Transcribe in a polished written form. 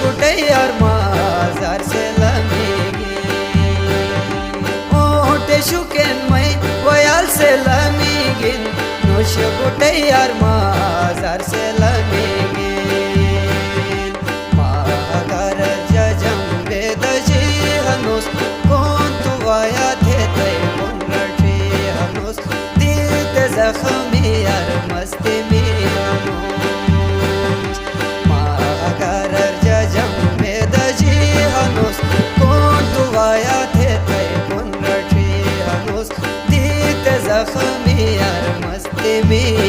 गुटे यार माजार से लमेगी ओटे शुकेन मई वयाल से लमेगिन नोश गुटे यार माजार से लमेगी मागर जजम बेदजी हनुस कौन तु वाया थे तय बुंगटी हनुस दिल ते जख्मी यार मस्ती में जख्मी यार मस्ती में